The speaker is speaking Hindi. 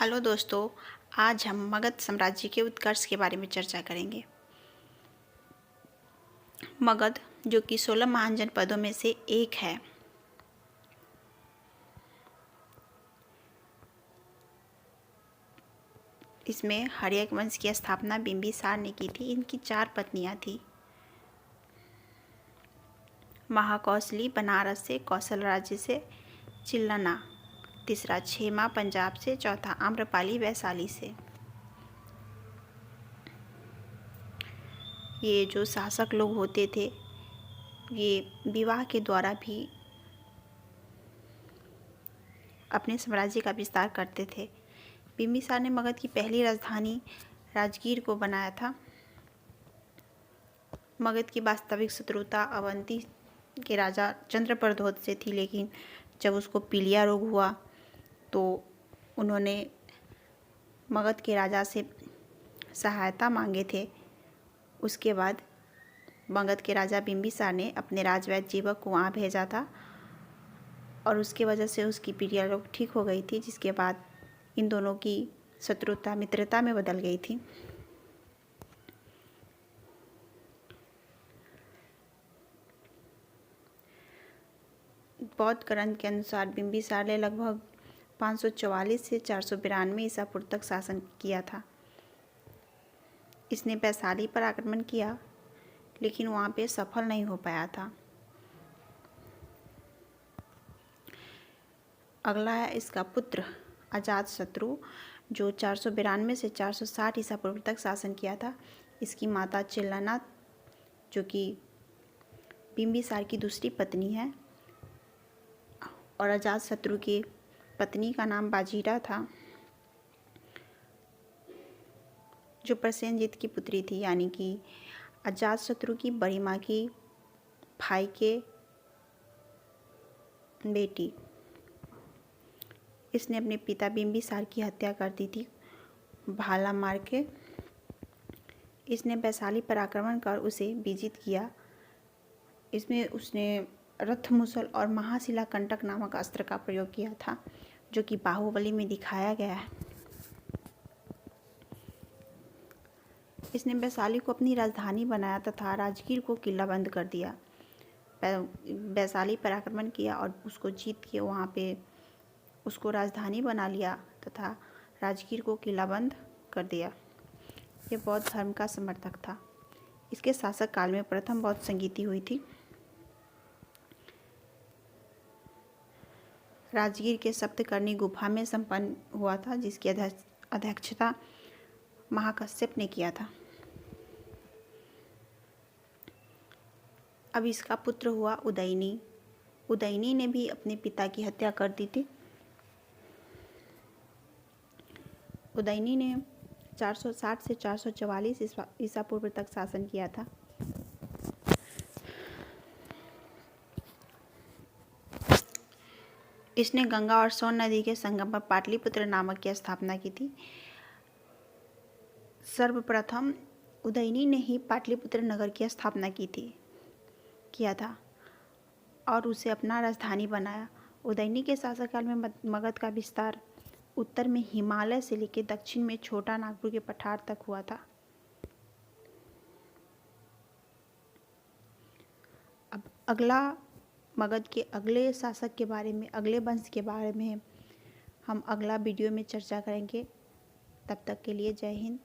हेलो दोस्तों, आज हम मगध साम्राज्य के उत्कर्ष के बारे में चर्चा करेंगे। मगध जो कि 16 महान जनपदों में से एक है। इसमें हर्यक वंश की स्थापना बिंबिसार ने की थी। इनकी 4 पत्नियां थी। महाकौशली बनारस से, कौशल राज्य से, चिल्लना तीसरा, क्षेमा पंजाब से, चौथा आम्रपाली वैशाली से। ये जो शासक लोग होते थे ये विवाह के द्वारा भी अपने साम्राज्य का विस्तार करते थे। बिंबिसार ने मगध की पहली राजधानी राजगीर को बनाया था। मगध की वास्तविक शत्रुता अवंती के राजा चंद्रप्रद्योत से थी, लेकिन जब उसको पीलिया रोग हुआ तो उन्होंने मगध के राजा से सहायता मांगे थे। उसके बाद मगध के राजा बिंबिसार ने अपने राजवैद्य जीवक को वहाँ भेजा था और उसके वजह से उसकी पीलिया रोग ठीक हो गई थी, जिसके बाद इन दोनों की शत्रुता मित्रता में बदल गई थी। बौद्ध ग्रंथ के अनुसार बिंबिसार ने लगभग 544 से 492 ईसा पूर्व तक शासन किया था। इसने वैशाली पर आक्रमण किया, लेकिन वहाँ पे सफल नहीं हो पाया था। अगला है इसका पुत्र अजातशत्रु, जो 492 से 460 ईसा पूर्व तक शासन किया था। इसकी माता चिल्लना, जो कि बिंबिसार की दूसरी पत्नी है, और अजातशत्रु की पत्नी का नाम बाजीरा था, जो प्रसेनजीत की पुत्री थी, यानी कि अजातशत्रु की बड़ी माँ की भाई के बेटी। इसने अपने पिता बिंबिसार की हत्या कर दी थी भाला मार के। इसने वैशाली पर आक्रमण कर उसे विजित किया। इसमें उसने रथमुसल और महाशिला कंटक नामक अस्त्र का प्रयोग किया था, जो कि बाहुबली में दिखाया गया है। इसने वैशाली को अपनी राजधानी बनाया तथा राजगीर को किलाबंद कर दिया। वैशाली पर आक्रमण किया और उसको जीत के वहाँ पे उसको राजधानी बना लिया तथा राजगीर को किलाबंद कर दिया। ये बौद्ध धर्म का समर्थक था। इसके शासक काल में प्रथम बौद्ध संगीति हुई थी। राजगीर के सप्तकर्णी गुफा में संपन्न हुआ था, जिसकी अध्यक्षता महाकश्यप ने किया था। अब इसका पुत्र हुआ उदयनी। उदयनी ने भी अपने पिता की हत्या कर दी थी। उदयनी ने 460 से 444 ईसा पूर्व तक शासन किया था। इसने गंगा और सोन नदी के संगम पर पाटलिपुत्र नामक की स्थापना की थी। सर्वप्रथम उदयनी ने ही पाटलिपुत्र नगर की स्थापना किया था और उसे अपना राजधानी बनाया। उदयनी के शासनकाल में मगध का विस्तार उत्तर में हिमालय से लेकर दक्षिण में छोटा नागपुर के पठार तक हुआ था। अब अगला मगध के अगले शासक के बारे में, अगले वंश के बारे में हम अगला वीडियो में चर्चा करेंगे। तब तक के लिए जय हिंद।